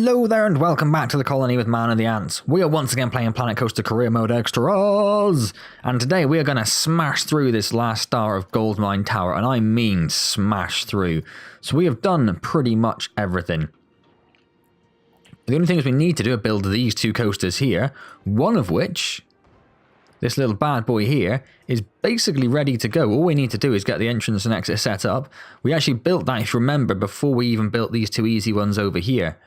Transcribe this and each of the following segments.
Hello there and welcome back to the colony with Man and the Ants. We are once again playing Planet Coaster Career Mode Extras, and today we are going to smash through this last star of Goldmine Tower, and I mean smash through. So we have done pretty much everything. The only things we need to do are build these two coasters here, one of which, this little bad boy here, is basically ready to go. All we need to do is get the entrance and exit set up. We actually built that, if you remember, before we even built these two easy ones over here.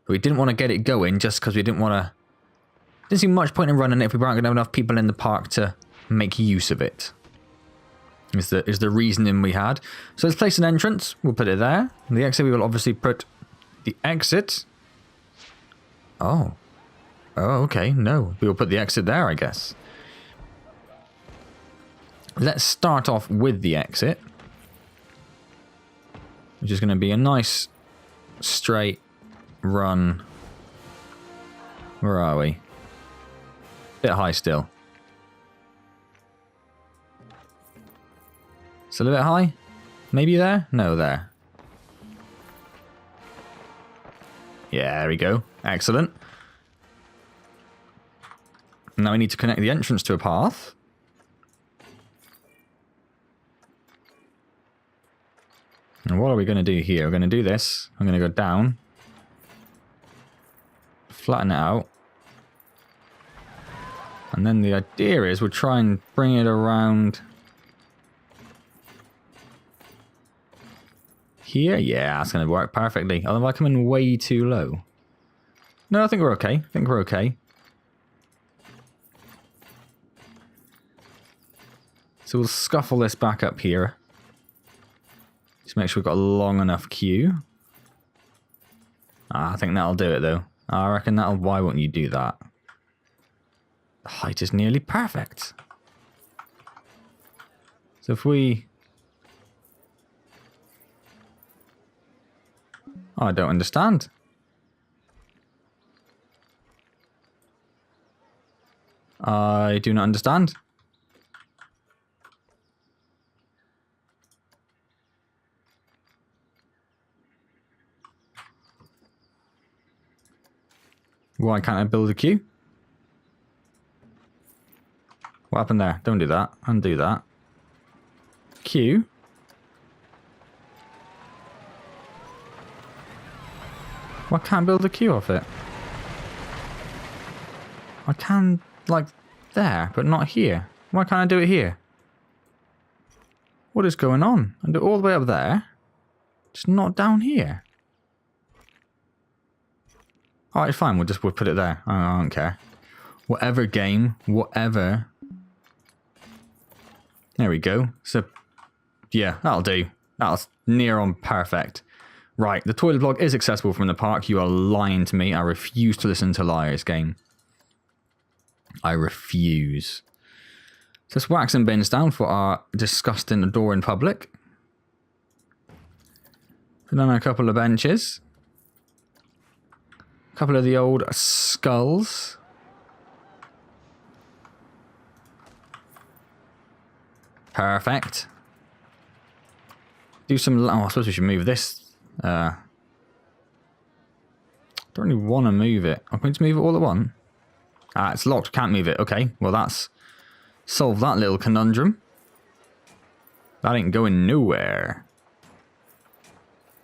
We didn't want to get it going just because we didn't want to... Didn't see much point in running it if we weren't going to have enough people in the park to make use of it. Is the reasoning we had. So let's place an entrance. We'll put it there. The exit, we will obviously put the exit. Oh. Oh, okay. No. We will put the exit there, I guess. Let's start off with the exit. Which is going to be a nice straight run. Where are we? Bit high still. Still a bit high? Maybe there? No, there. Yeah, there we go. Excellent. Now we need to connect the entrance to a path. And what are we going to do here? We're going to do this. I'm going to go down. Flatten it out. And then the idea is we'll try and bring it around here. Yeah, that's going to work perfectly. Although I come in way too low. No, I think we're okay. I think we're okay. So we'll scuffle this back up here. Just make sure we've got a long enough queue. I think that'll do it though. I reckon that'll... Why won't you do that? The height is nearly perfect. So if we... Oh, I don't understand. I do not understand. Why can't I build a queue? What happened there? Don't do that. Undo that. Queue. Why can't I build a queue off it? I can, like, there, but not here. Why can't I do it here? What is going on? I do it all the way up there. Just not down here. Alright, fine, we'll put it there. I don't care. Whatever game, whatever. There we go. So, yeah, that'll do. That's near on perfect. Right, the toilet block is accessible from the park. You are lying to me. I refuse to listen to liars, game. I refuse. So let's whack some bins down for our disgusting door in public. Put on a couple of benches. Couple of the old skulls. Perfect. Do some... Oh, I suppose we should move this. Don't really want to move it. I'm going to move it all at once. Ah, it's locked. Can't move it. Okay, well that's... Solve that little conundrum. That ain't going nowhere.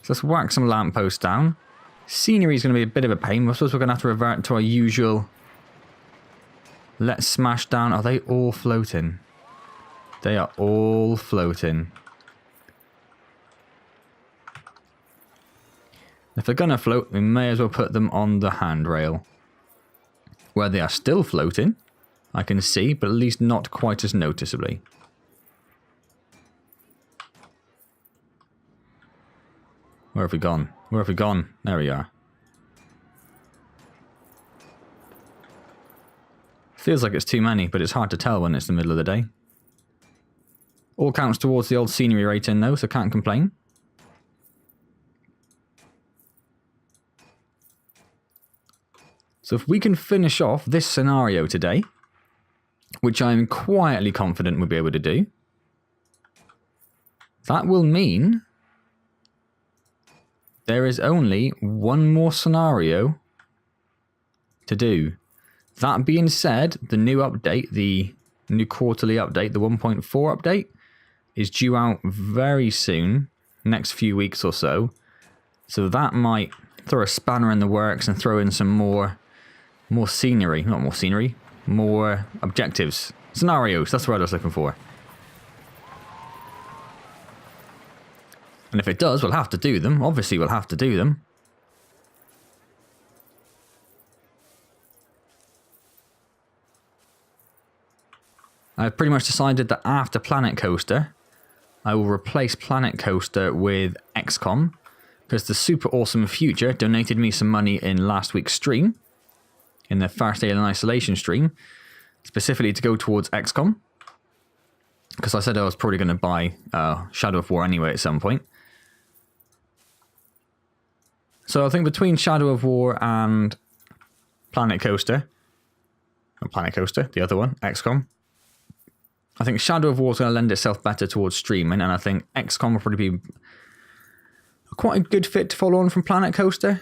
So let's whack some lampposts down. Scenery is going to be a bit of a pain. I suppose we're going to have to revert to our usual... Let's smash down. Are they all floating? They are all floating. If they're going to float, we may as well put them on the handrail. Where they are still floating, I can see, but at least not quite as noticeably. Where have we gone? Where have we gone? There we are. Feels like it's too many, but it's hard to tell when it's the middle of the day. All counts towards the old scenery rating though, so can't complain. So if we can finish off this scenario today, which I'm quietly confident we'll be able to do, that will mean there is only one more scenario to do. That being said, the new update, the new quarterly update, the 1.4 update, is due out very soon, next few weeks or so. So that might throw a spanner in the works and throw in some more scenery. Not more scenery, more objectives. Scenarios, that's the word I was looking for. And if it does, we'll have to do them. Obviously, we'll have to do them. I've pretty much decided that after Planet Coaster, I will replace Planet Coaster with XCOM, because the super awesome Future donated me some money in last week's stream, in the First Alien Isolation stream, specifically to go towards XCOM, because I said I was probably going to buy Shadow of War anyway at some point. So I think between Shadow of War and Planet Coaster, not Planet Coaster, the other one, XCOM, I think Shadow of War is going to lend itself better towards streaming, and I think XCOM will probably be quite a good fit to follow on from Planet Coaster.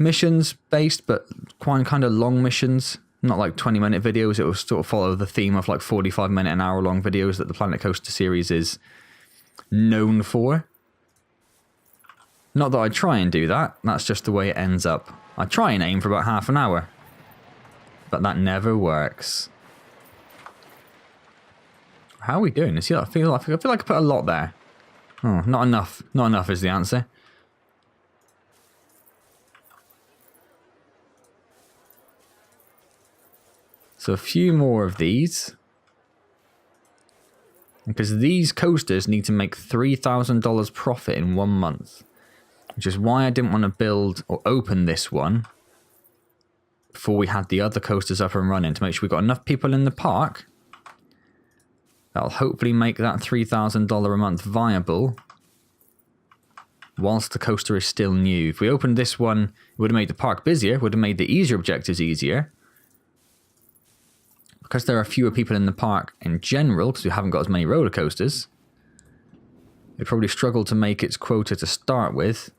Missions based, but quite kind of long missions. Not like 20-minute videos. It will sort of follow the theme of like 45-minute and hour-long videos that the Planet Coaster series is known for. Not that I try and do that. That's just the way it ends up. I try and aim for about half an hour. But that never works. How are we doing? See, I feel like I put a lot there. Oh, not enough. Not enough is the answer. So a few more of these. Because these coasters need to make $3,000 profit in 1 month. Which is why I didn't want to build or open this one before we had the other coasters up and running, to make sure we got enough people in the park that'll hopefully make that $3,000 a month viable whilst the coaster is still new. If we opened this one, it would have made the park busier, would have made the easier objectives easier. Because there are fewer people in the park in general, because we haven't got as many roller coasters, it probably struggled to make its quota to start with.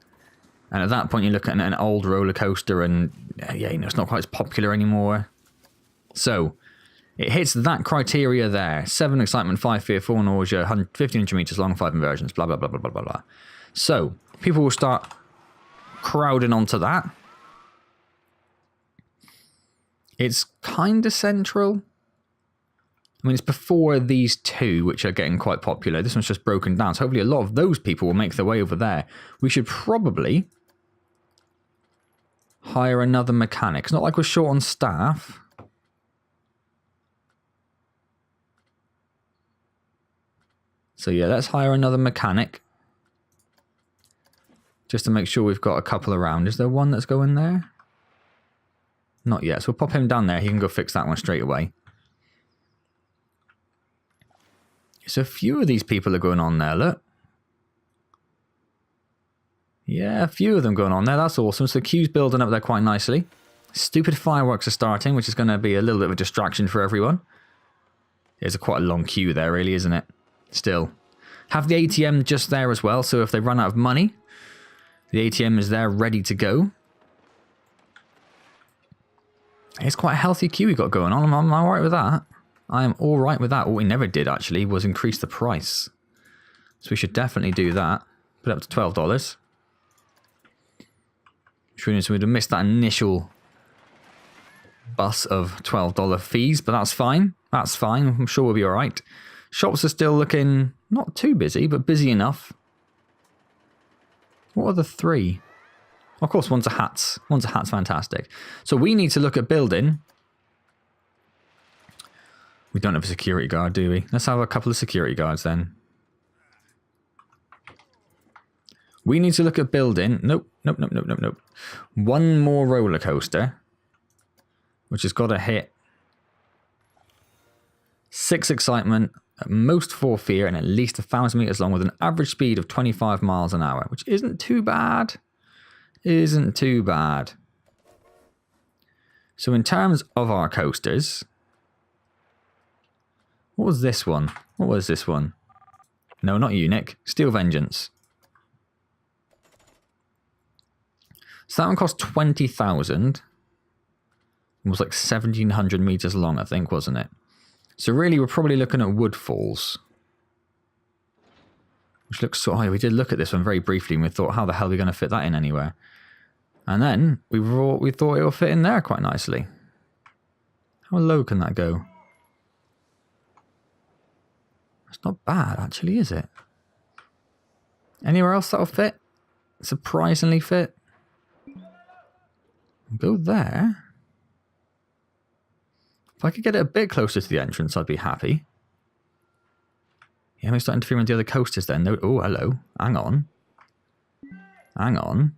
And at that point, you're looking at an old roller coaster, and yeah, you know, it's not quite as popular anymore. So it hits that criteria there: 7 excitement, 5 fear, 4 nausea, 1,500 meters long, 5 inversions, blah blah blah blah blah blah blah. So people will start crowding onto that. It's kind of central. I mean, it's before these two, which are getting quite popular. This one's just broken down, so hopefully a lot of those people will make their way over there. We should probably hire another mechanic. It's not like we're short on staff. So yeah, let's hire another mechanic. Just to make sure we've got a couple around. Is there one that's going there? Not yet. So we'll pop him down there. He can go fix that one straight away. So a few of these people are going on there, look. Yeah, a few of them going on there. That's awesome. So the queue's building up there quite nicely. Stupid fireworks are starting, which is going to be a little bit of a distraction for everyone. There's quite a long queue there, really, isn't it? Still. Have the ATM just there as well, so if they run out of money, the ATM is there ready to go. It's quite a healthy queue we got going on. I'm alright with that. I am alright with that. What we never did, actually, was increase the price. So we should definitely do that. Put it up to $12. So we'd have missed that initial bus of $12 fees, but that's fine. That's fine. I'm sure we'll be alright. Shops are still looking not too busy, but busy enough. What are the three? Of course, one's a hats. One's a hats, fantastic. So we need to look at building. We don't have a security guard, do we? Let's have a couple of security guards then. We need to look at building. Nope. One more roller coaster, which has got to hit 6 excitement, at most 4 fear, and at least 1,000 meters long with an average speed of 25 miles an hour, which isn't too bad. Isn't too bad. So in terms of our coasters, what was this one? What was this one? No, not you, Nick. Steel Vengeance. So that one cost 20,000. It was like 1,700 meters long, I think, wasn't it? So really, we're probably looking at Woodfalls. Which looks so... Oh, we did look at this one very briefly and we thought, how the hell are we going to fit that in anywhere? And then we thought it would fit in there quite nicely. How low can that go? It's not bad, actually, is it? Anywhere else that'll fit? Surprisingly fit? Go there. If I could get it a bit closer to the entrance, I'd be happy. Yeah, we start interfering with the other coasters then. No, oh, hello. Hang on. Hang on.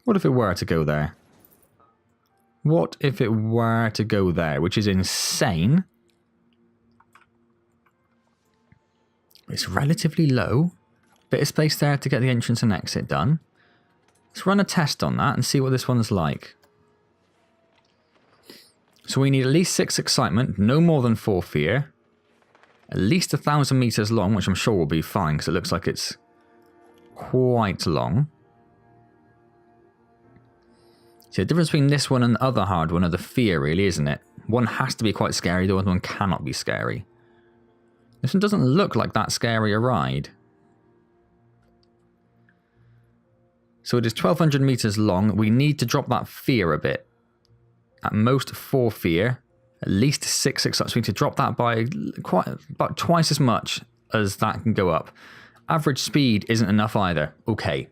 What if it were to go there? What if it were to go there? Which is insane. It's relatively low. Bit of space there to get the entrance and exit done. Let's run a test on that and see what this one's like. So we need at least 6 excitement, no more than 4 fear. At least 1,000 meters long, which I'm sure will be fine because it looks like it's quite long. So the difference between this one and the other hard one are the fear, really, isn't it? One has to be quite scary, the other one cannot be scary. This one doesn't look like that scary a ride. So it is 1,200 meters long. We need to drop that fear a bit. At most 4 fear, at least 6 excitement. So we need to drop that by about twice as much as that can go up. Average speed isn't enough either. Okay.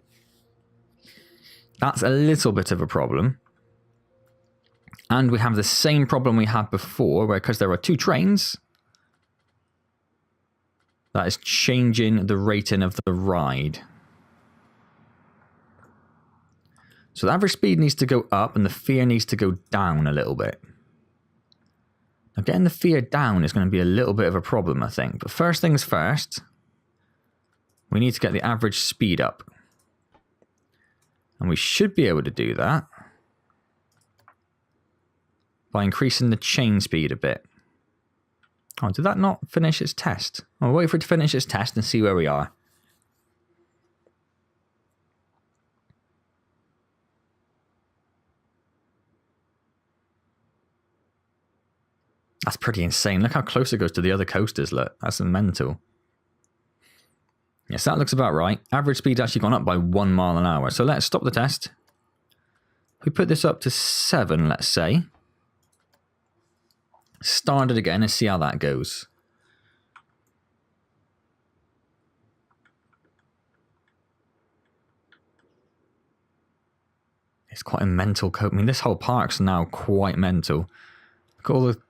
That's a little bit of a problem. And we have the same problem we had before, where because there are 2 trains, that is changing the rating of the ride. So the average speed needs to go up and the fear needs to go down a little bit. Now getting the fear down is going to be a little bit of a problem, I think. But first things first, we need to get the average speed up. And we should be able to do that by increasing the chain speed a bit. Oh, did that not finish its test? I'll wait for it to finish its test and see where we are. That's pretty insane. Look how close it goes to the other coasters, look. That's mental. Yes, that looks about right. Average speed's actually gone up by 1 mile an hour. So let's stop the test. We put this up to 7, let's say. Start it again and see how that goes. It's quite a mental coat. I mean, this whole park's now quite mental. Look at all the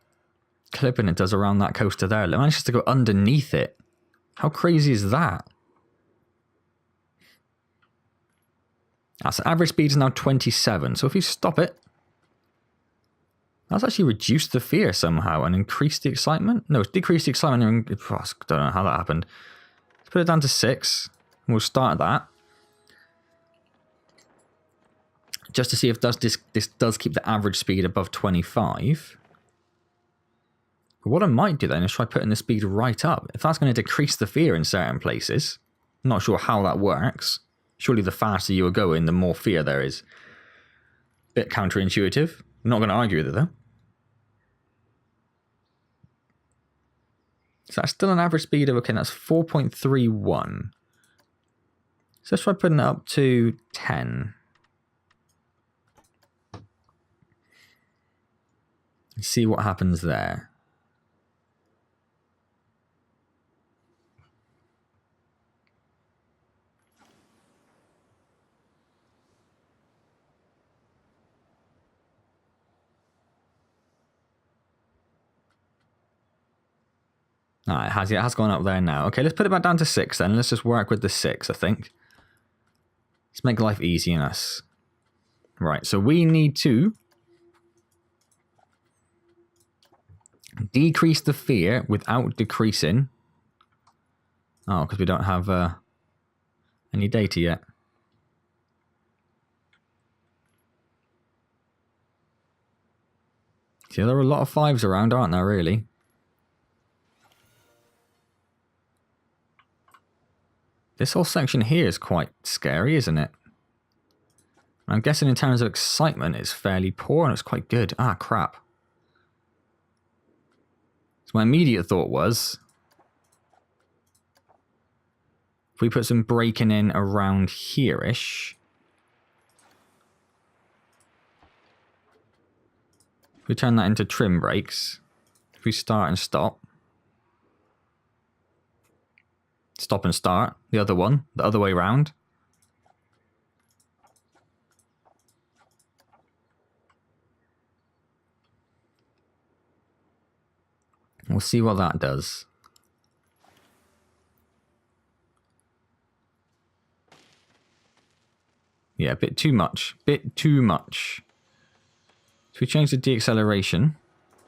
clipping it does around that coaster there. It manages to go underneath it. How crazy is that? So average speed is now 27. So if you stop it, that's actually reduced the fear somehow and increased the excitement. No, it's decreased the excitement. And, I don't know how that happened. Let's put it down to 6. And we'll start that. Just to see if this does keep the average speed above 25. But what I might do then is try putting the speed right up. If that's going to decrease the fear in certain places, I'm not sure how that works. Surely the faster you are going, the more fear there is. Bit counterintuitive. I'm not going to argue with it though. So that's still an average speed of, okay, that's 4.31. So let's try putting it up to 10. And see what happens there. It has gone up there now. Okay, let's put it back down to 6 then. Let's just work with the 6, I think. Let's make life easy on us. Right, so we need to decrease the fear without decreasing. Oh, because we don't have any data yet. See, there are a lot of 5s around, aren't there, really? This whole section here is quite scary, isn't it? I'm guessing in terms of excitement, it's fairly poor and it's quite good. Ah, crap. So my immediate thought was, if we put some braking in around here-ish, if we turn that into trim brakes, if we start and stop, stop and start, the other one, the other way round. We'll see what that does. Yeah, a bit too much. Bit too much. So we change the deacceleration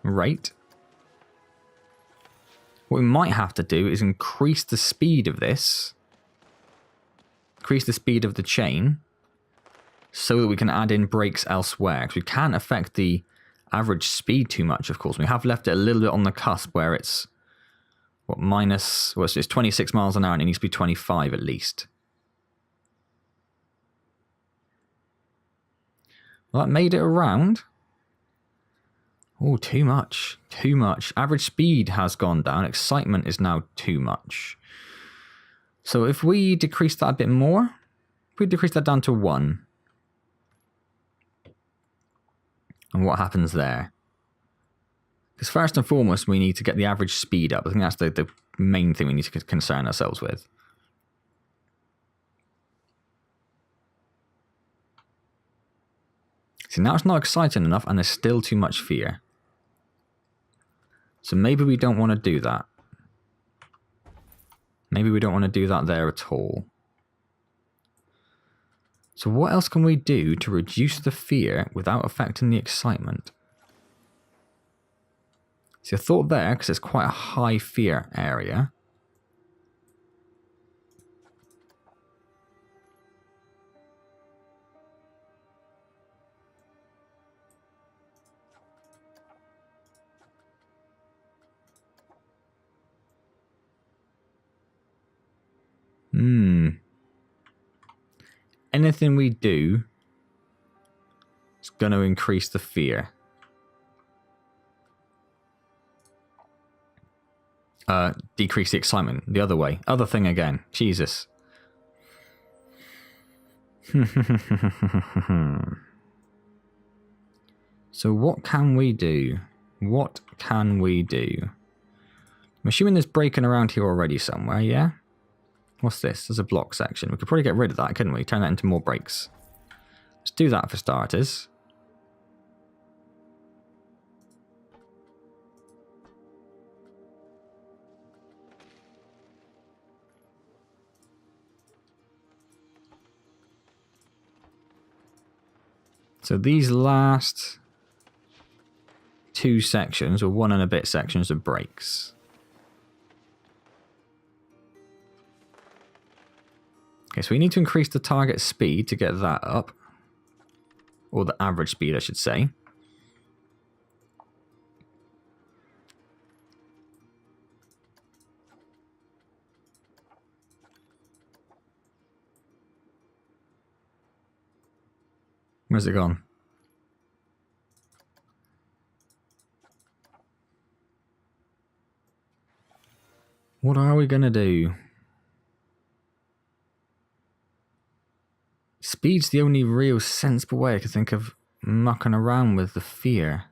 rate. What we might have to do is increase the speed of this. Increase the speed of the chain. So that we can add in brakes elsewhere. Because we can't affect the average speed too much, of course. We have left it a little bit on the cusp where it's, what, minus, well, it's 26 miles an hour and it needs to be 25 at least. Well, that made it around. Oh, too much. Too much. Average speed has gone down. Excitement is now too much. So if we decrease that a bit more, if we decrease that down to 1, and what happens there? Because first and foremost, we need to get the average speed up. I think that's the main thing we need to concern ourselves with. See, now it's not exciting enough and there's still too much fear. So maybe we don't want to do that. Maybe we don't want to do that there at all. So what else can we do to reduce the fear without affecting the excitement? See, I thought there, because it's quite a high fear area. Anything we do is going to increase the fear. Decrease the excitement. The other way. Other thing again. Jesus. So what can we do? What can we do? I'm assuming there's braking around here already somewhere, yeah? What's this? There's a block section. We could probably get rid of that, couldn't we? Turn that into more brakes. Let's do that for starters. So these last 2 sections, or 1 and a bit sections, of brakes. Okay, so we need to increase the target speed to get that up. Or the average speed, I should say. Where's it gone? What are we going to do? Speed's the only real sensible way I can think of mucking around with the fear.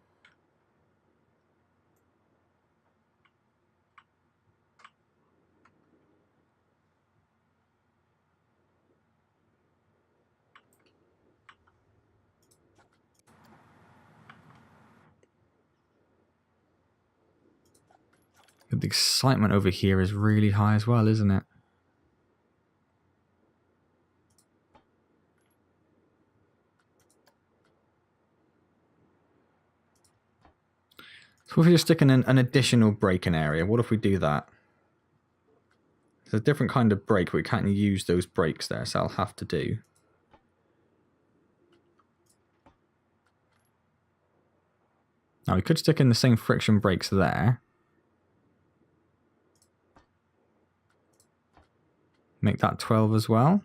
But the excitement over here is really high as well, isn't it? So if we just stick in an additional braking area, what if we do that? There's a different kind of brake, but we can't use those brakes there, so I'll have to do. Now we could stick in the same friction brakes there. Make that 12 as well.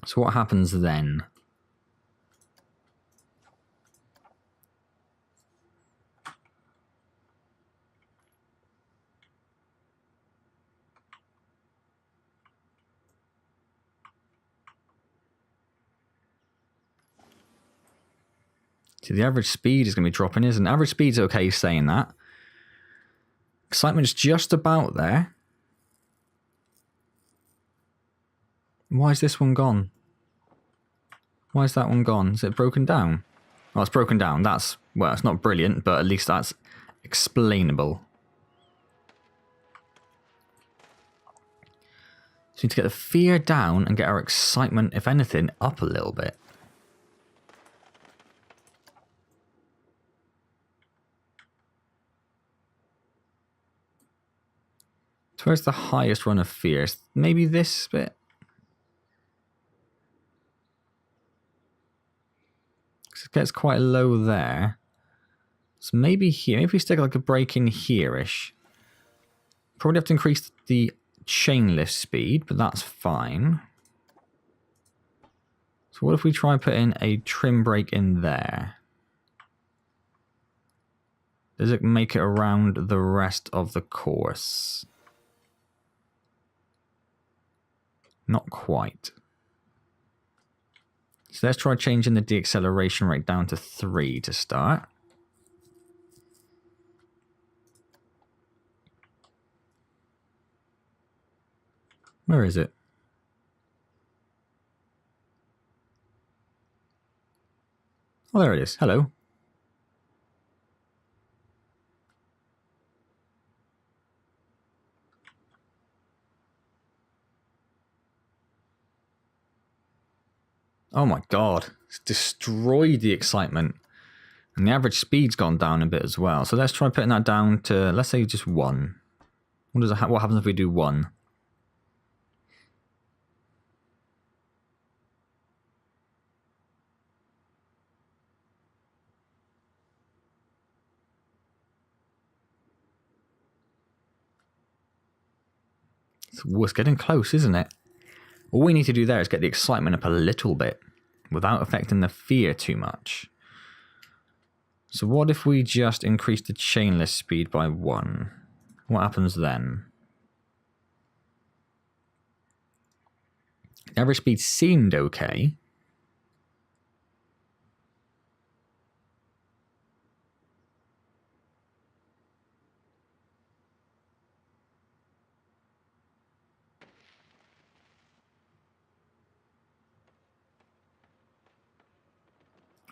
So what happens then? So the average speed is going to be dropping, isn't it? Average speed's okay saying that. Excitement's just about there. Why is this one gone? Why is that one gone? Is it broken down? Oh, it's broken down. That's, well, it's not brilliant, but at least that's explainable. So we need to get the fear down and get our excitement, if anything, up a little bit. So where's the highest run of fear? Maybe this bit? It gets quite low there. So maybe here. Maybe if we stick like a brake in here-ish. Probably have to increase the chain lift speed, but that's fine. So what if we try putting a trim brake in there? Does it make it around the rest of the course? Not quite. So let's try changing the deacceleration rate down to 3 to start. Where is it? Oh, there it is. Hello. Oh my god, it's destroyed the excitement. And the average speed's gone down a bit as well. So let's try putting that down to, let's say, just 1. What happens if we do 1? It's getting close, isn't it? All we need to do there is get the excitement up a little bit without affecting the fear too much. So what if we just increase the chain lift speed by 1? What happens then? The average speed seemed okay.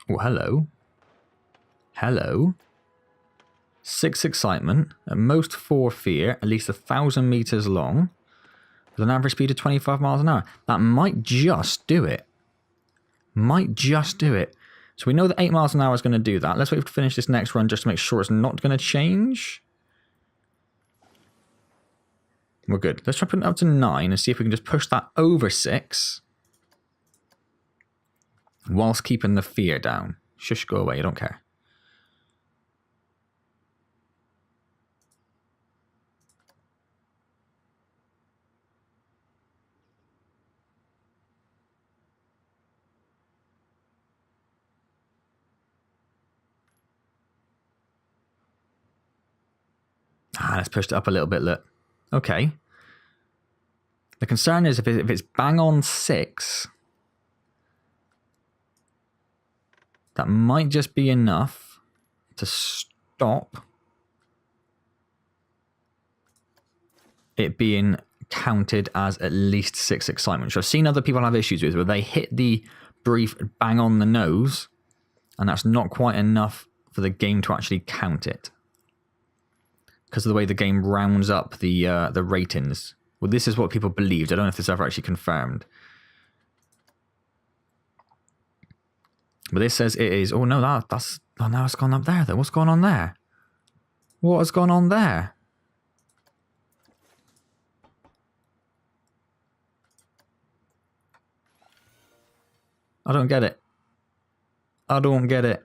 Oh, hello. Hello. 6 excitement, at most 4 fear, at least 1,000 meters long, with an average speed of 25 miles an hour. That might just do it. Might just do it. So we know that 8 miles an hour is going to do that. Let's wait to finish this next run just to make sure it's not going to change. We're good. Let's try putting it up to 9 and see if we can just push that over 6. Whilst keeping the fear down. Shush, go away, I don't care. Let's push it up a little bit, look. Okay. The concern is if it's bang on 6... that might just be enough to stop it being counted as at least 6 excitement. So I've seen other people have issues with where they hit the brief bang on the nose and that's not quite enough for the game to actually count it. Because of the way the game rounds up the ratings. Well, this is what people believed. I don't know if this is ever actually confirmed. But this says it is... Oh, no, that's... Oh, now it's gone up there, though. What's going on there? What has gone on there? I don't get it. I don't get it.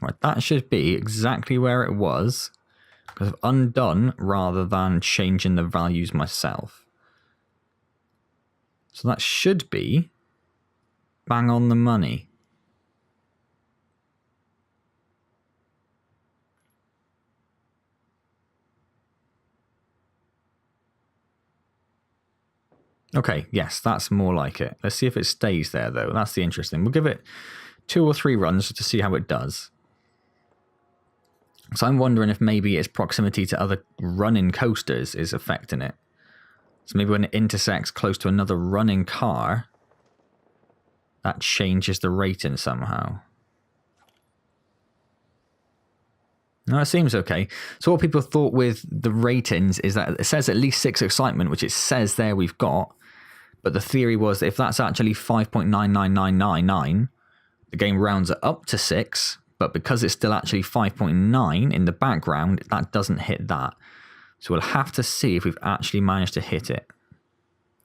Right, that should be exactly where it was, because I've undone rather than changing the values myself. So that should be bang on the money. Okay, yes, that's more like it. Let's see if it stays there, though. That's the interesting. We'll give it 2 or 3 runs to see how it does. So I'm wondering if maybe its proximity to other running coasters is affecting it. So maybe when it intersects close to another running car, that changes the rating somehow. No, it seems okay. So what people thought with the ratings is that it says at least 6 excitement, which it says there we've got. But the theory was that if that's actually 5.99999, the game rounds it up to 6. But because it's still actually 5.9 in the background, that doesn't hit that. So we'll have to see if we've actually managed to hit it.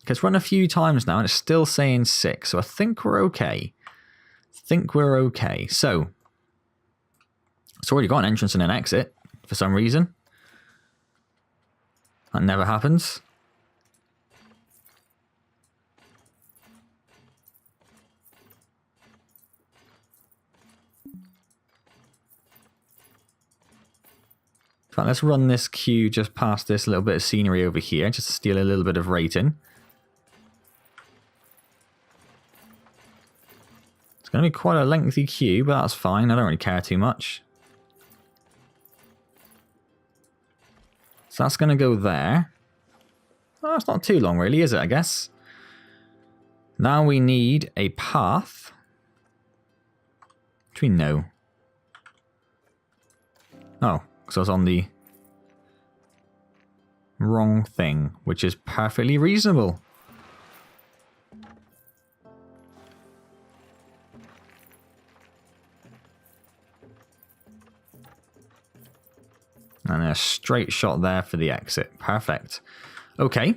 It's run a few times now and it's still saying 6. So I think we're okay. So it's already got an entrance and an exit for some reason. That never happens. In fact, let's run this queue just past this little bit of scenery over here, just to steal a little bit of rating. It's going to be quite a lengthy queue, but that's fine. I don't really care too much. So that's going to go there. Oh, it's not too long really, is it, I guess? Now we need a path. Which we know. Oh. Because I was on the wrong thing, which is perfectly reasonable. And a straight shot there for the exit. Perfect. Okay.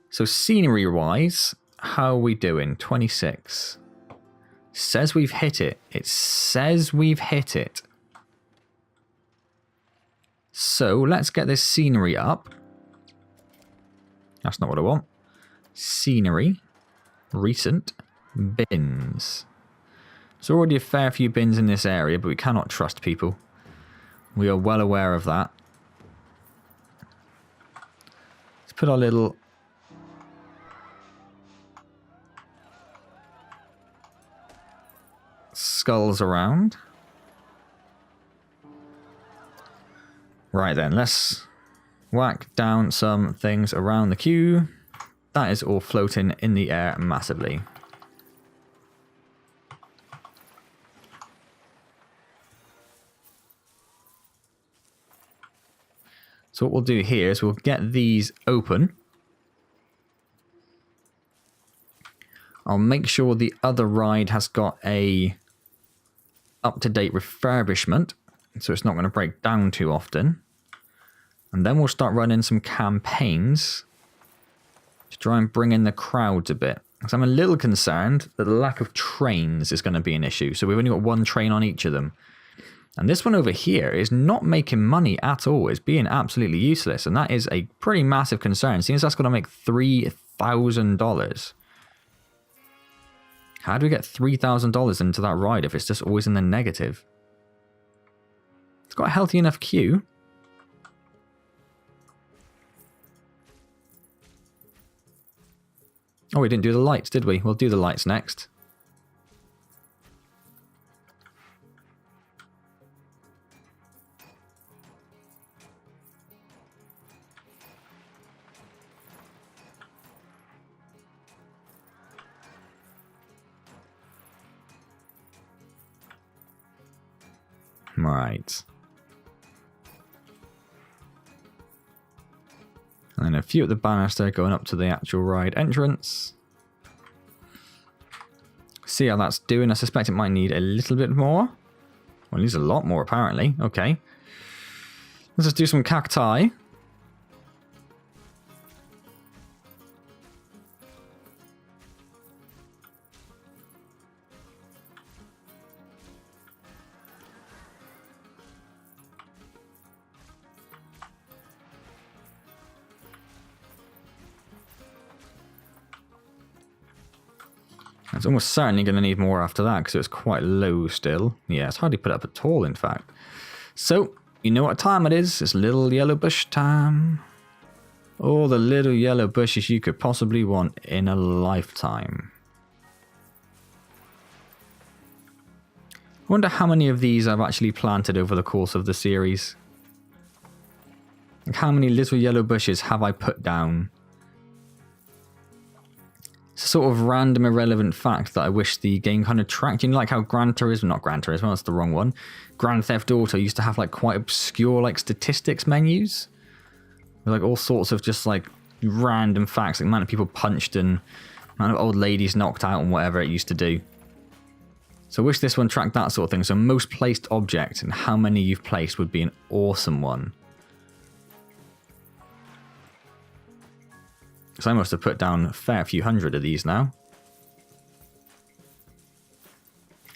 So scenery-wise, how are we doing? 26. Says we've hit it. It says we've hit it. So let's get this scenery up. That's not what I want. Scenery. Recent. Bins. There's already a fair few bins in this area, but we cannot trust people. We are well aware of that. Let's put our little skulls around. Right then, let's whack down some things around the queue. That is all floating in the air massively. So what we'll do here is we'll get these open. I'll make sure the other ride has got a up-to-date refurbishment, so it's not going to break down too often. And then we'll start running some campaigns to try and bring in the crowds a bit. Because I'm a little concerned that the lack of trains is going to be an issue. So we've only got 1 train on each of them. And this one over here is not making money at all. It's being absolutely useless. And that is a pretty massive concern, seeing as that's going to make $3,000. How do we get $3,000 into that ride if it's just always in the negative? It's got a healthy enough queue. Oh, we didn't do the lights, did we? We'll do the lights next. Right. And then a few at the banister going up to the actual ride entrance. see how that's doing. I suspect it might need a little bit more. Well, it needs a lot more, apparently. Okay. Let's just do some cacti. It's almost certainly going to need more after that because it was quite low still. Yeah, it's hardly put up at all, in fact. So, you know what time it is. It's little yellow bush time. All the little yellow bushes you could possibly want in a lifetime. I wonder how many of these I've actually planted over the course of the series. Like how many little yellow bushes have I put down? It's a sort of random irrelevant fact that I wish the game kind of tracked. You know, like how Gran Turismo, not Gran Turismo, that's the wrong one. Grand Theft Auto used to have like quite obscure like statistics menus. With like all sorts of just like random facts, like the amount of people punched and the amount of old ladies knocked out and whatever it used to do. So I wish this one tracked that sort of thing. So most placed object and how many you've placed would be an awesome one. So I must have put down a fair few hundred of these now.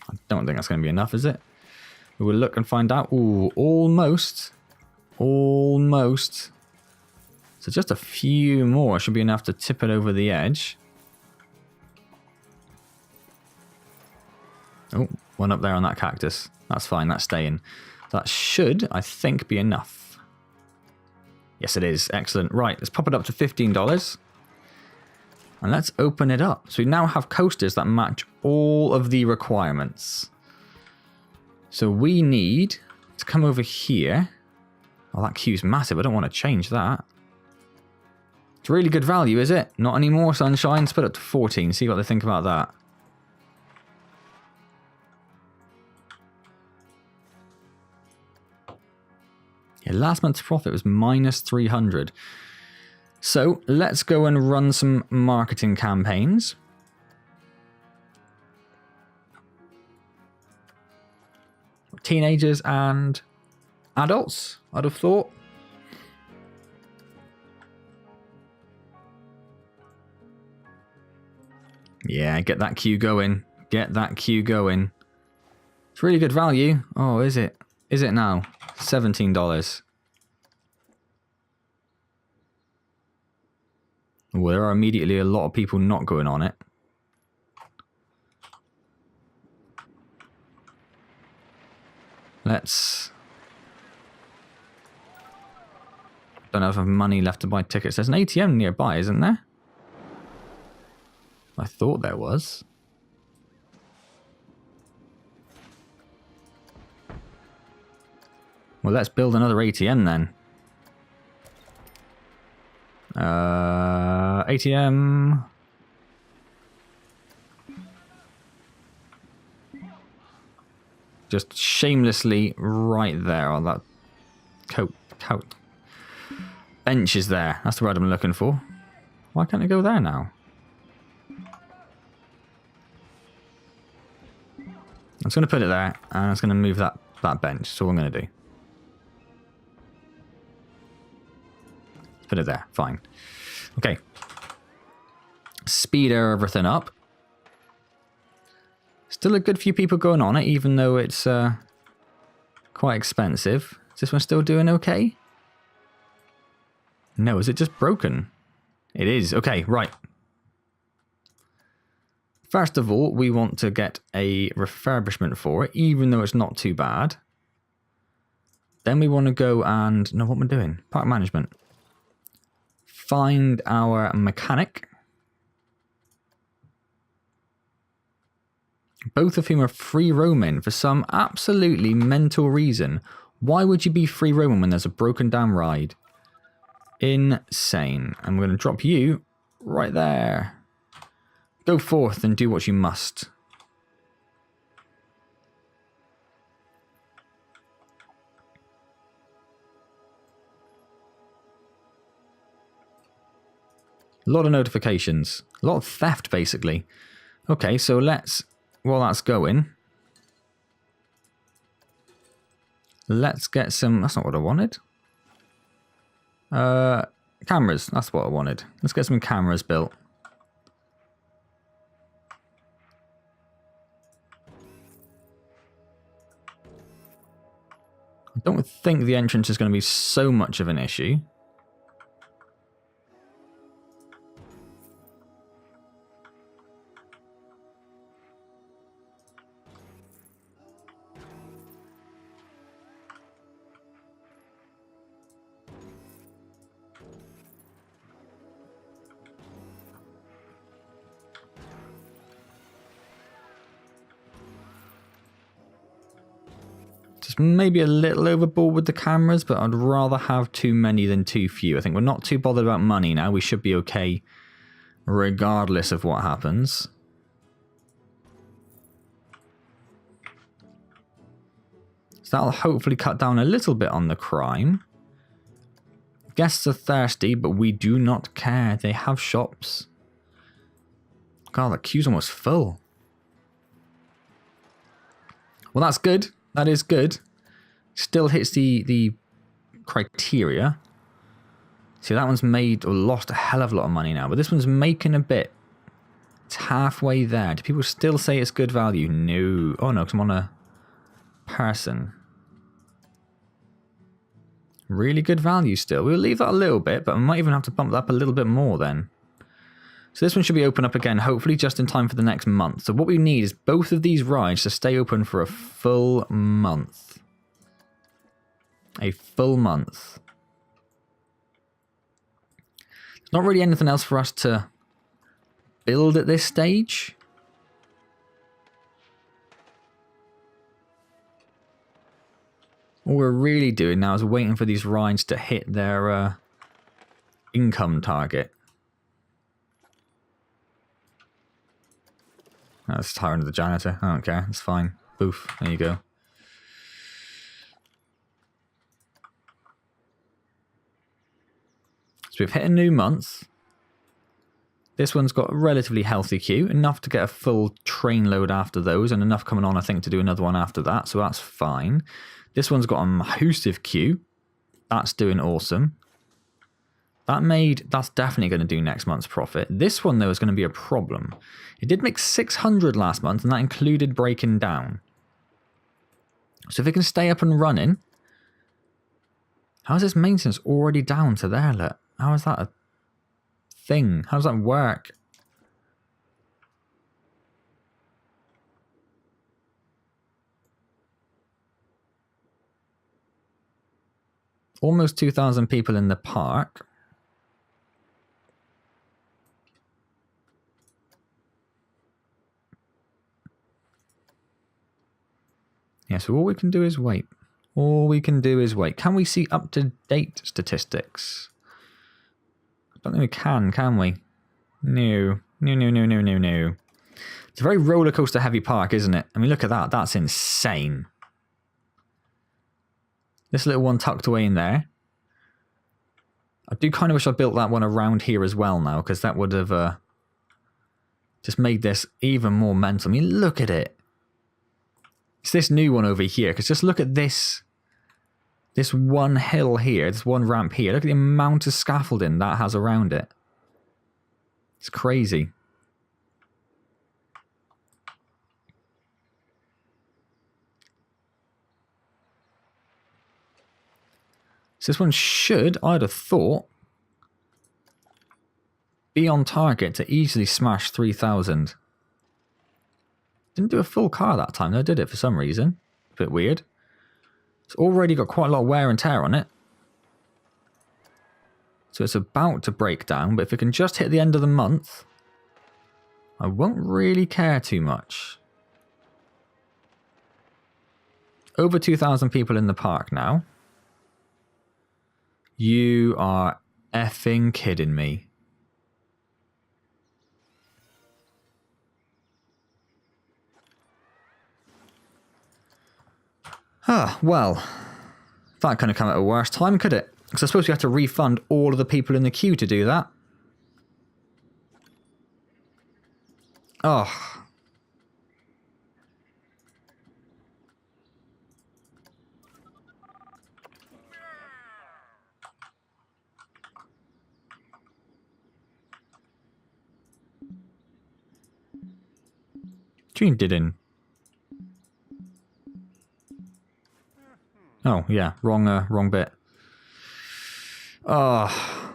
I don't think that's going to be enough, is it? We will look and find out. Ooh, almost. Almost. So just a few more should be enough to tip it over the edge. Oh, one up there on that cactus. That's fine, that's staying. That should, I think, be enough. Yes, it is. Excellent. Right, let's pop it up to $15. And let's open it up. So we now have coasters that match all of the requirements. So we need to come over here. Oh, that queue's massive. I don't want to change that. It's really good value, is it? Not anymore, sunshine. Let's put it up to 14. See what they think about that. Yeah, last month's profit was minus 300. So let's go and run some marketing campaigns. Teenagers and adults, I'd have thought. Yeah, get that queue going. Get that queue going. It's really good value. Oh, is it? Is it now? $17. Well, there are immediately a lot of people not going on it. Let's... Don't have enough money left to buy tickets. There's an ATM nearby, isn't there? I thought there was. Well, let's build another ATM then. ATM. Just shamelessly right there on that coat. Bench is there. That's the word I'm looking for. Why can't it go there now? I'm just going to put it there, and I'm just going to move that bench. That's all I'm going to do. Let's put it there. Fine. Okay. Speed everything up. Still a good few people going on it, even though it's quite expensive. Is this one still doing okay? No, is it just broken? It is. Okay, right. First of all, we want to get a refurbishment for it, even though it's not too bad. Then we want to go and... No, what am I doing? Park management. Find our mechanic. Both of whom are free roaming for some absolutely mental reason. Why would you be free roaming when there's a broken down ride? Insane. And we're going to drop you right there. Go forth and do what you must. A lot of notifications. A lot of theft, basically. Okay, so let's while that's going, let's get some... That's not what I wanted. Cameras. That's what I wanted. Let's get some cameras built. I don't think the entrance is going to be so much of an issue. Maybe a little overboard with the cameras, but I'd rather have too many than too few. I think we're not too bothered about money now. We should be okay regardless of what happens. So that'll hopefully cut down a little bit on the crime. Guests are thirsty, but we do not care. They have shops. God, that queue's almost full. Well, that's good. That is good. Still hits the criteria. See, that one's made or lost a hell of a lot of money now, but this one's making a bit. It's halfway there. Do people still say it's good value? No. Oh no, because I'm on a person. Really good value still. We'll leave that a little bit, but we might even have to bump that up a little bit more then. So this one should be open up again, hopefully just in time for the next month. So what we need is both of these rides to stay open for a full month. A full month. There's not really anything else for us to build at this stage. All we're really doing now is waiting for these rides to hit their income target. That's tiring of the janitor. I don't care. It's fine. Boof. There you go. So we've hit a new month. This one's got a relatively healthy queue. Enough to get a full train load after those. And enough coming on, I think, to do another one after that. So that's fine. This one's got a massive queue. That's doing awesome. That's definitely going to do next month's profit. This one, though, is going to be a problem. It did make 600 last month, and that included breaking down. So if it can stay up and running... How's this maintenance already down to there, look? How is that a thing? How does that work? Almost 2,000 people in the park. Yeah, so all we can do is wait. All we can do is wait. Can we see up-to-date statistics? I don't think we can we? No. No, no, no, no, no, no. It's a very roller coaster heavy park, isn't it? I mean, look at that. That's insane. This little one tucked away in there. I do kind of wish I built that one around here as well now, because that would have just made this even more mental. I mean, look at it. It's this new one over here, because just look at this one hill here, this one ramp here. Look at the amount of scaffolding that has around it. It's crazy. So this one should, I'd have thought, be on target to easily smash 3,000. Didn't do a full car that time though, did it, for some reason? A bit weird. It's already got quite a lot of wear and tear on it. So it's about to break down, but if it can just hit the end of the month, I won't really care too much. Over 2,000 people in the park now. You are effing kidding me. Ah, well, that couldn't have come at a worse time, could it? Because I suppose we have to refund all of the people in the queue to do that. Oh. do you mean didn't? Oh, yeah. Wrong bit. Oh,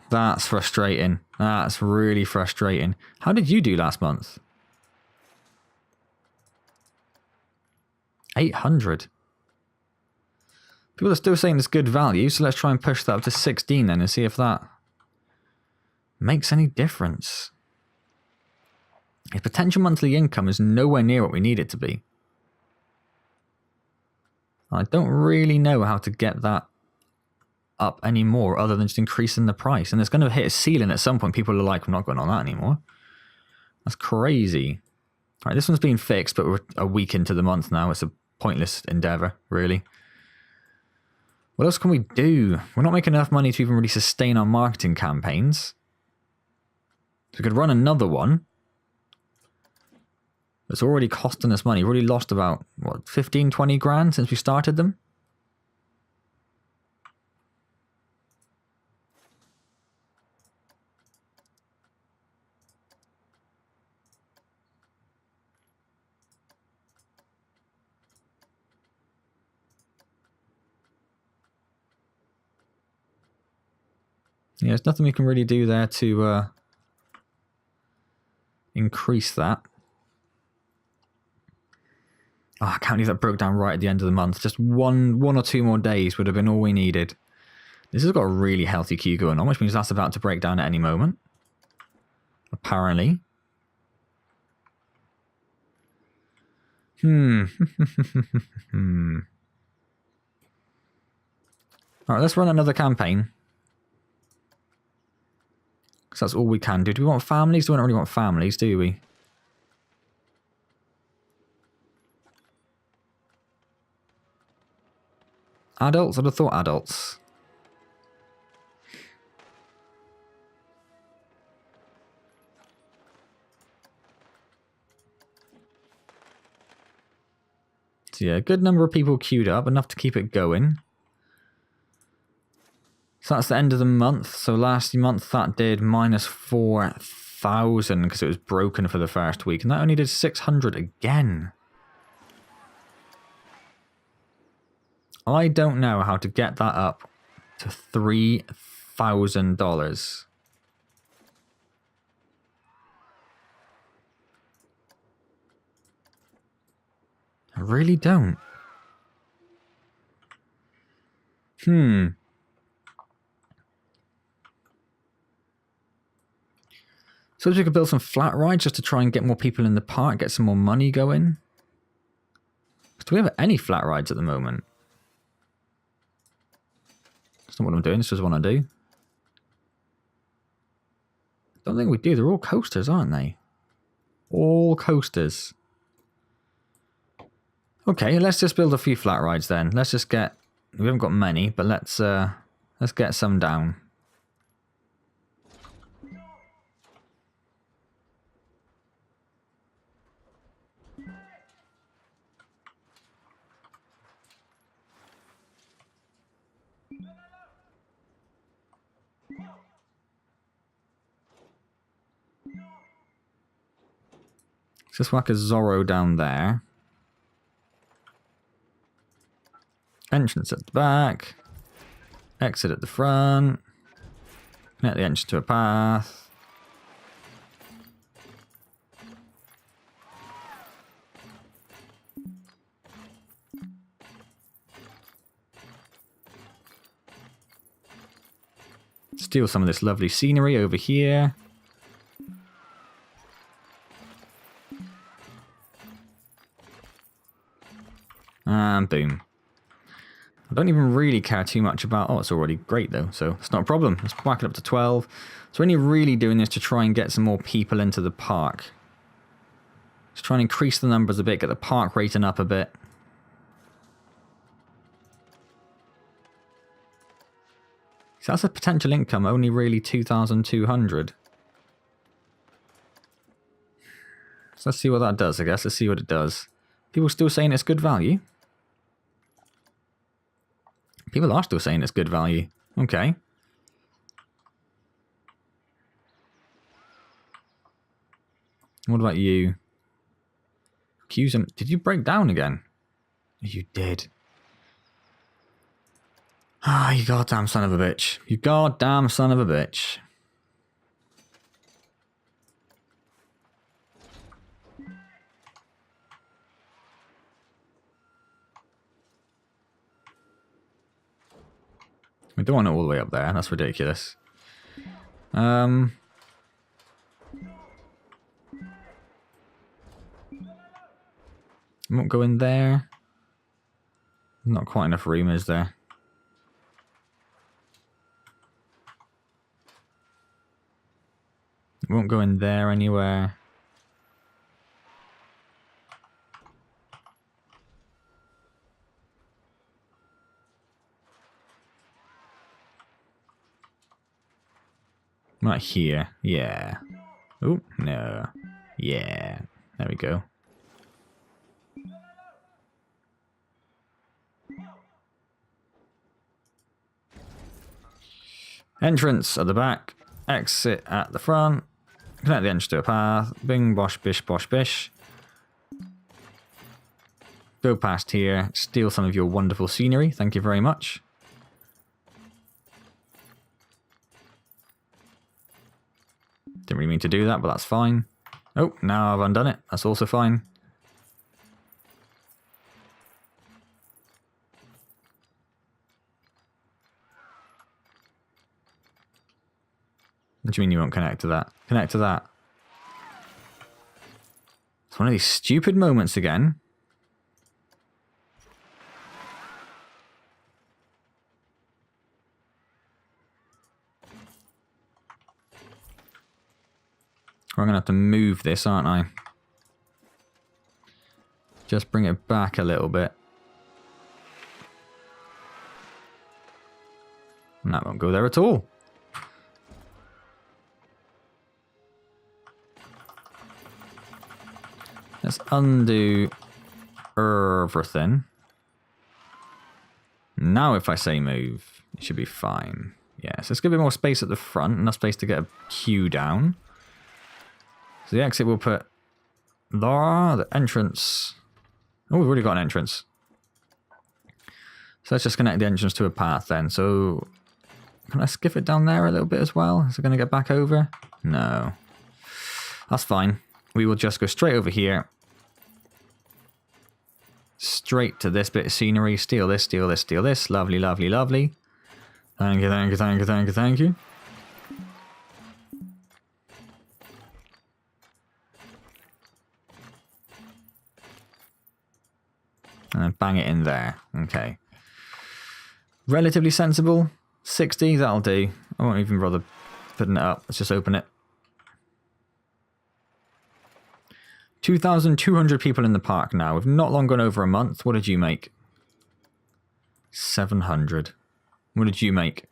that's frustrating. That's really frustrating. How did you do last month? 800. People are still saying it's good value, so let's try and push that up to 16 then and see if that makes any difference. His potential monthly income is nowhere near what we need it to be. I don't really know how to get that up anymore other than just increasing the price. And it's going to hit a ceiling at some point. People are like, I'm not going on that anymore. That's crazy. All right, this one's been fixed, but we're a week into the month now. It's a pointless endeavor, really. What else can we do? We're not making enough money to even really sustain our marketing campaigns. So we could run another one. It's already costing us money. We've already lost about, what, 15, 20 grand since we started them? Yeah, there's nothing we can really do there to increase that. Oh, I can't believe that broke down right at the end of the month. Just one or two more days would have been all we needed. This has got a really healthy queue going on, which means that's about to break down at any moment. Apparently. Alright, let's run another campaign. Because that's all we can do. Do we want families? We don't really want families, do we? Adults? I'd have thought adults. So yeah, a good number of people queued up, enough to keep it going. So that's the end of the month. So last month that did minus 4,000 because it was broken for the first week. And that only did 600 again. I don't know how to get that up to $3,000. I really don't. So we could build some flat rides just to try and get more people in the park, get some more money going. Do we have any flat rides at the moment? That's not what I'm doing, this is what I do. Don't think we do, they're all coasters, aren't they? All coasters. Okay, let's just build a few flat rides then. Let's just get... We haven't got many, but let's get some down. Let's just whack a Zorro down there. Entrance at the back. Exit at the front. Connect the entrance to a path. Steal some of this lovely scenery over here. And boom. I don't even really care too much about... Oh, it's already great though, so it's not a problem. Let's whack it up to 12. So we're only really doing this to try and get some more people into the park. Just try and increase the numbers a bit, get the park rating up a bit. So that's a potential income, only really 2,200. So let's see what that does, I guess. Let's see what it does. People still saying it's good value? People are still saying it's good value. Okay. What about you? Accuse him. Did you break down again? You did. Ah, you goddamn son of a bitch. You goddamn son of a bitch. We don't want it all the way up there. That's ridiculous. Won't go in there. Not quite enough room, is there? Won't go in there anywhere. Right here. Yeah. Oh, no. Yeah. There we go. Entrance at the back. Exit at the front. Connect the entrance to a path. Bing, bosh, bish, bosh, bish. Go past here. Steal some of your wonderful scenery. Thank you very much. Didn't really mean to do that, but that's fine. Oh, now I've undone it. That's also fine. What do you mean you won't connect to that? Connect to that. It's one of these stupid moments again. I'm going to have to move this, aren't I? Just bring it back a little bit. And that won't go there at all. Let's undo everything. Now if I say move, it should be fine. Yeah, so let's give it more space at the front, enough space to get a queue down. So the exit we'll put there, the entrance. Oh, we've already got an entrance. So let's just connect the entrance to a path then. So can I skip it down there a little bit as well? Is it going to get back over? No. That's fine. We will just go straight over here. Straight to this bit of scenery. Steal this, steal this, steal this. Lovely, lovely, lovely. Thank you, thank you, thank you, thank you, thank you. And then bang it in there. Okay. Relatively sensible. 60, that'll do. I won't even bother putting it up. Let's just open it. 2,200 people in the park now. We've not long gone over a month. What did you make? 700. What did you make?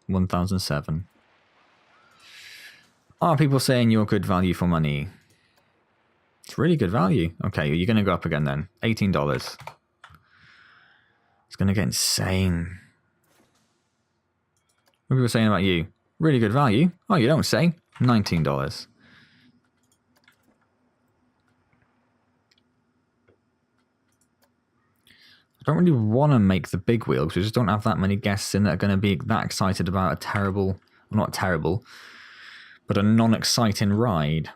1,007. Are people saying you're good value for money? It's really good value. Okay, you're going to go up again then. $18. It's going to get insane. What are people saying about you? Really good value? Oh, you don't say. $19. I don't really want to make the big wheel because we just don't have that many guests in that are going to be that excited about a terrible, well, not terrible, but a non-exciting ride.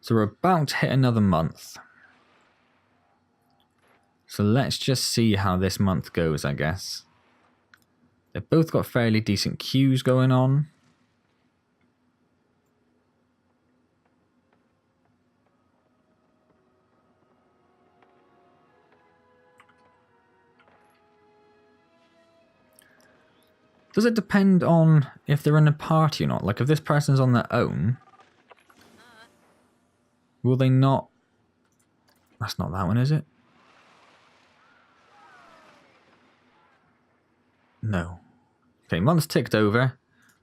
So we're about to hit another month. So let's just see how this month goes, I guess. They've both got fairly decent queues going on. Does it depend on if they're in a party or not? Like if this person's on their own, will they not... That's not that one, is it? No. Okay, month's ticked over.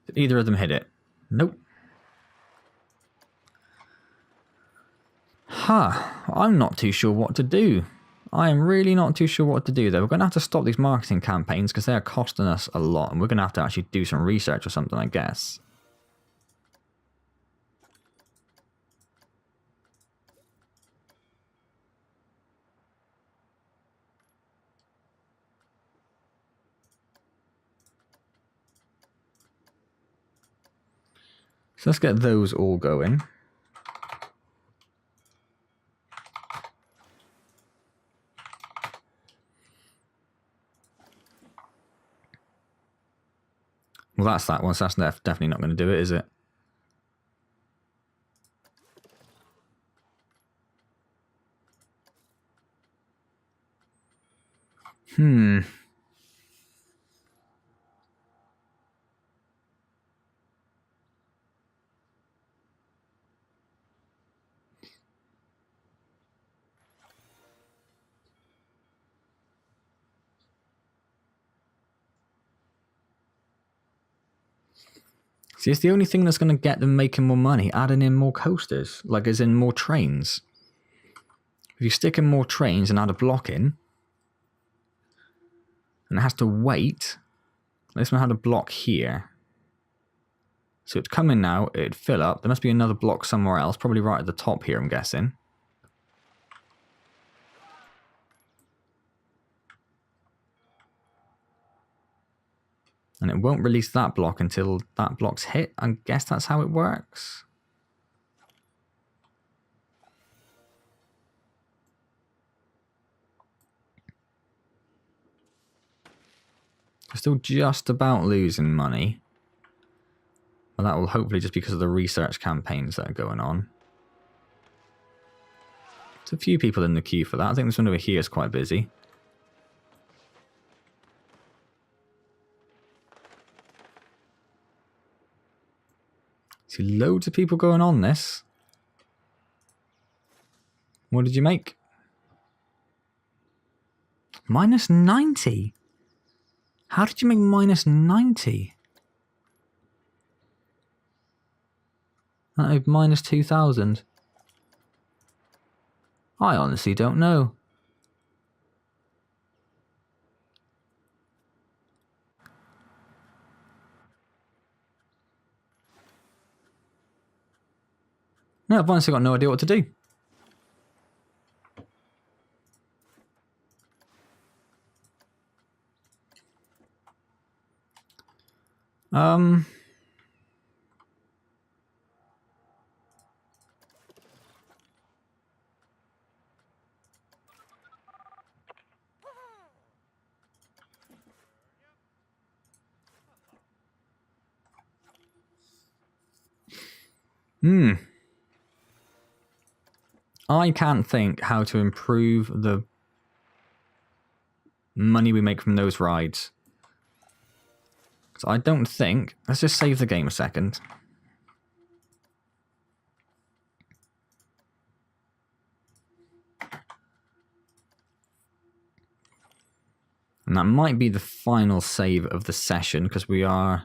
Did either of them hit it? Nope. I'm not too sure what to do. I am really not too sure what to do though. We're going to have to stop these marketing campaigns because they are costing us a lot. And we're going to have to actually do some research or something, I guess. So let's get those all going. Well, that's that one. So that's definitely not going to do it, is it? See, it's the only thing that's going to get them making more money, adding in more coasters, like as in more trains. If you stick in more trains and add a block in, and it has to wait, this one had a block here. So it'd come in now, it'd fill up. There must be another block somewhere else, probably right at the top here, I'm guessing. And it won't release that block until that block's hit. I guess that's how it works. We're still just about losing money. Well, that will hopefully just because of the research campaigns that are going on. There's a few people in the queue for that. I think this one over here is quite busy. See loads of people going on this. What did you make? Minus 90? How did you make minus 90? Minus 2,000. I honestly don't know. No, I've honestly got no idea what to do. I can't think how to improve the money we make from those rides. So I don't think... Let's just save the game a second. And that might be the final save of the session because we are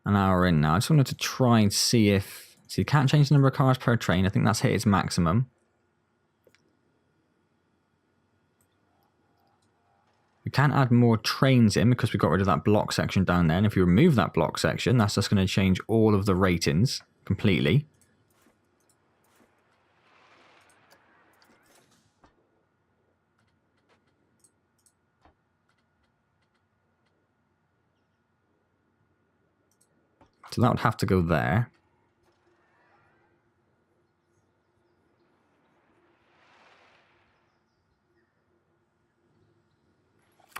an hour in now. I just wanted to try and see if... So you can't change the number of cars per train. I think that's hit its maximum. We can't add more trains in because we got rid of that block section down there. And if you remove that block section, that's just going to change all of the ratings completely. So that would have to go there.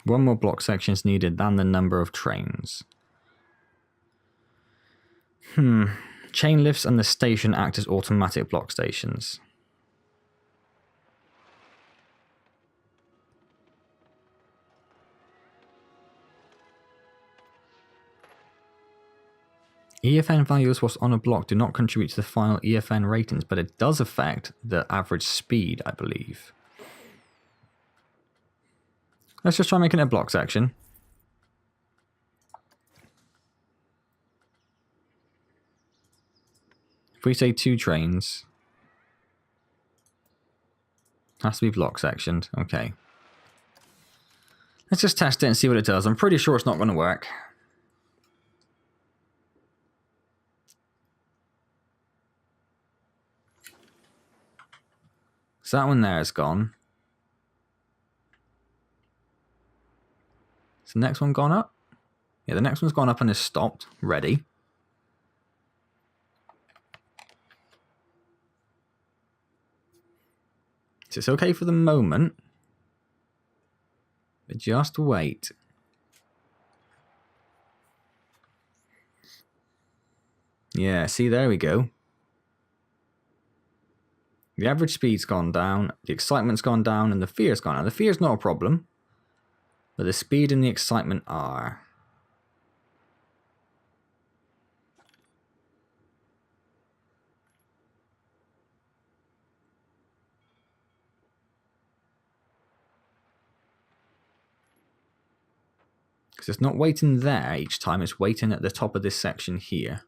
One more block section is needed than the number of trains. Chain lifts and the station act as automatic block stations. EFN values what's on a block do not contribute to the final EFN ratings, but it does affect the average speed, I believe. Let's just try making it a block section. If we say 2 trains, has to be block sectioned. Okay. Let's just test it and see what it does. I'm pretty sure it's not going to work. So that one there is gone. Is the next one gone up? Yeah, the next one's gone up and is stopped. Ready. So it's okay for the moment. But just wait. Yeah, see, there we go. The average speed's gone down, the excitement's gone down, and the fear's gone down. The fear's not a problem, but the speed and the excitement are. Because it's not waiting there each time, it's waiting at the top of this section here.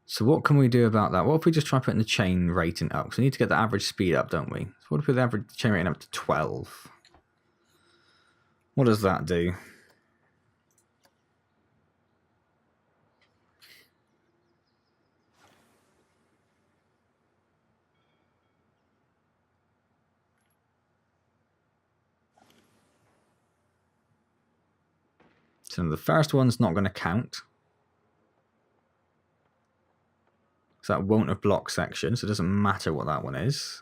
So what can we do about that? What if we just try putting the chain rating up? Because we need to get the average speed up, don't we? So what if we put the average chain rating up to 12? What does that do? So the first one's not going to count. So that won't have block section, so it doesn't matter what that one is.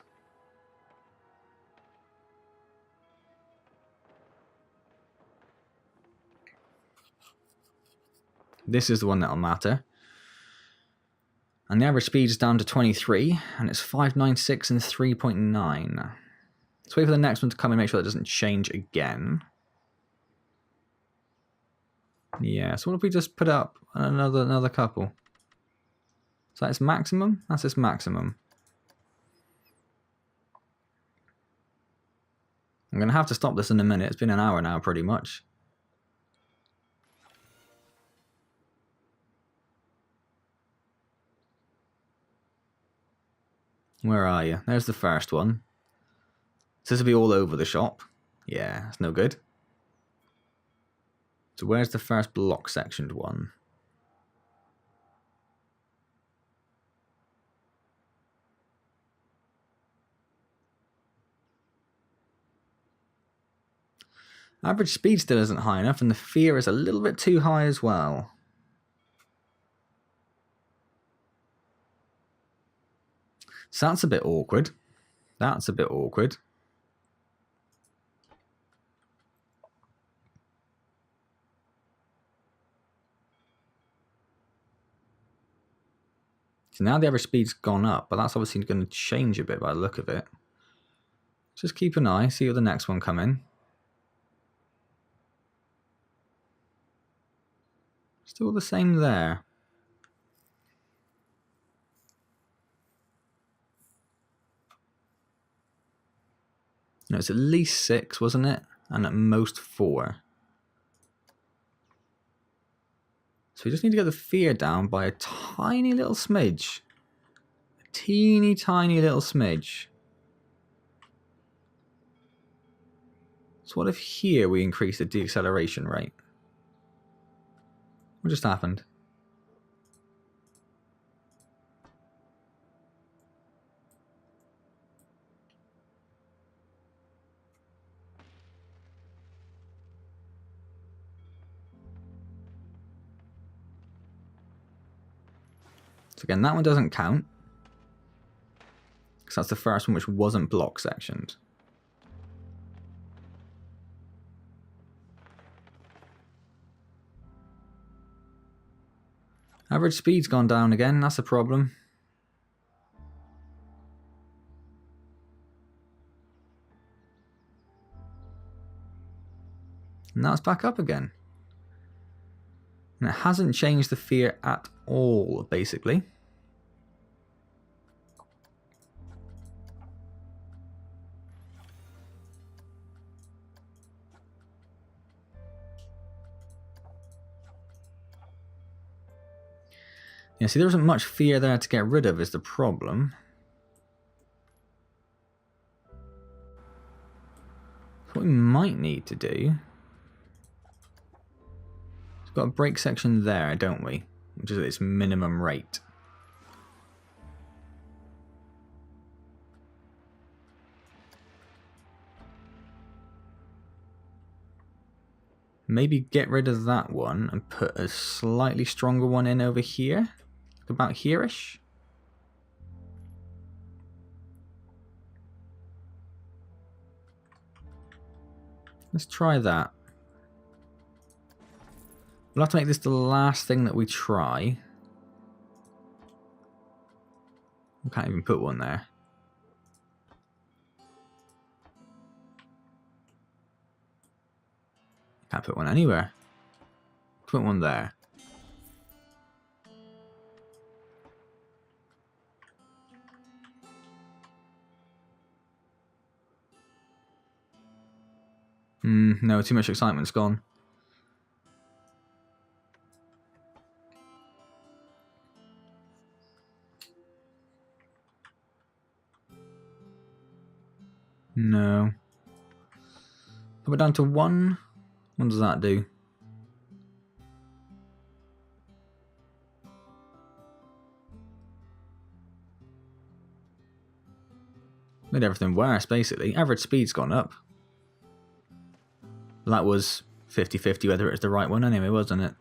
This is the one that'll matter. And the average speed is down to 23, and it's 596 and 3.9. Let's wait for the next one to come and make sure that doesn't change again. Yeah, so what if we just put up another couple? So that's maximum? That's its maximum. I'm going to have to stop this in a minute. It's been an hour now, pretty much. Where are you? There's the first one. So this will be all over the shop. Yeah, that's no good. So where's the first block sectioned one? Average speed still isn't high enough, and the fear is a little bit too high as well. So that's a bit awkward. That's a bit awkward. So now the average speed's gone up, but that's obviously going to change a bit by the look of it. Just keep an eye, see what the next one come in. Still the same there. No, it's at least 6, wasn't it? And at most 4. So we just need to get the fear down by a tiny little smidge. A teeny tiny little smidge. So what if here we increase the deceleration rate? What just happened? So again, that one doesn't count, because that's the first one which wasn't block sectioned. Average speed's gone down again, that's a problem. And now it's back up again. And it hasn't changed the fear at all, basically. Yeah, see, there isn't much fear there to get rid of is the problem. What we might need to do... We've got a brake section there, don't we? Which is at its minimum rate. Maybe get rid of that one and put a slightly stronger one in over here. About here-ish. Let's try that. We'll have to make this the last thing that we try. We can't even put one there. Can't put one anywhere. Put one there. No, too much excitement's gone. No. Put it down to 1. What does that do? Made everything worse, basically. Average speed's gone up. That was 50-50 whether it was the right one anyway, wasn't it?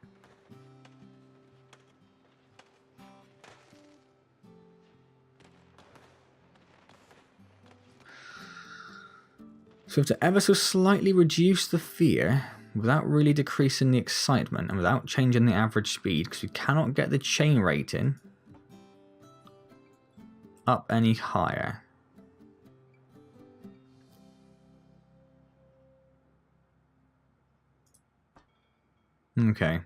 So we have to ever so slightly reduce the fear without really decreasing the excitement and without changing the average speed, because we cannot get the chain rating up any higher. Okay.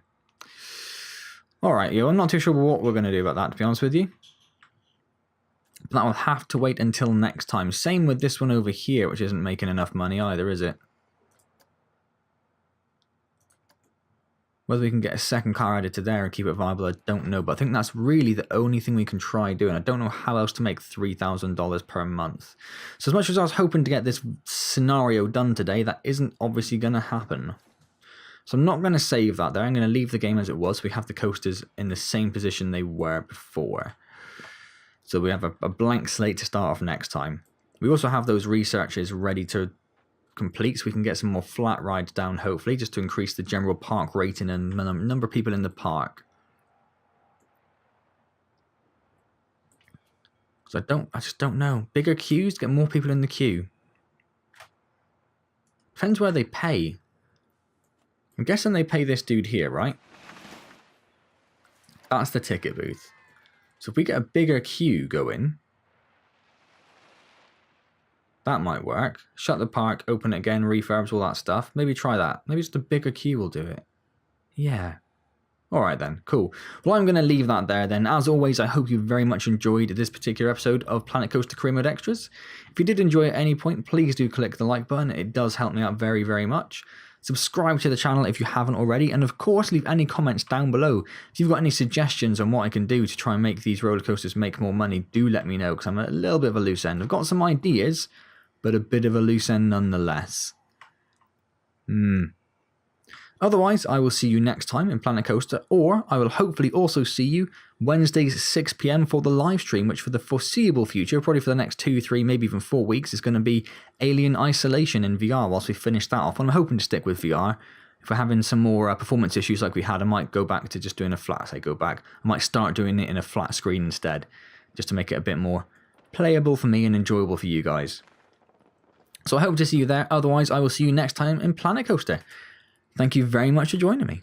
Alright, yeah, I'm not too sure what we're going to do about that, to be honest with you. But that will have to wait until next time. Same with this one over here, which isn't making enough money either, is it? Whether we can get a second car added to there and keep it viable, I don't know. But I think that's really the only thing we can try doing. I don't know how else to make $3,000 per month. So as much as I was hoping to get this scenario done today, that isn't obviously going to happen. So I'm not going to save that there. I'm going to leave the game as it was. We have the coasters in the same position they were before. So we have a blank slate to start off next time. We also have those researches ready to complete, so we can get some more flat rides down, hopefully, just to increase the general park rating and number of people in the park. So I just don't know. Bigger queues, get more people in the queue. Depends where they pay. I'm guessing they pay this dude here, right? That's the ticket booth. So if we get a bigger queue going, that might work. Shut the park, open it again, refurbs, all that stuff. Maybe try that. Maybe just a bigger queue will do it. Yeah. Alright then, cool. Well, I'm going to leave that there then. As always, I hope you very much enjoyed this particular episode of Planet Coaster Career Mode Extras. If you did enjoy at any point, please do click the like button. It does help me out very, very much. Subscribe to the channel if you haven't already, and of course leave any comments down below. If you've got any suggestions on what I can do to try and make these roller coasters make more money, do let me know, because I'm at a little bit of a loose end. I've got some ideas, but a bit of a loose end nonetheless. Otherwise, I will see you next time in Planet Coaster, or I will hopefully also see you Wednesdays 6 PM for the live stream, which for the foreseeable future, probably for the next 2, 3, maybe even 4 weeks, is going to be Alien Isolation in VR whilst we finish that off. And I'm hoping to stick with VR. If we're having some more performance issues like we had, I might go back to just doing a flat, I might start doing it in a flat screen instead, just to make it a bit more playable for me and enjoyable for you guys. So I hope to see you there. Otherwise, I will see you next time in Planet Coaster. Thank you very much for joining me.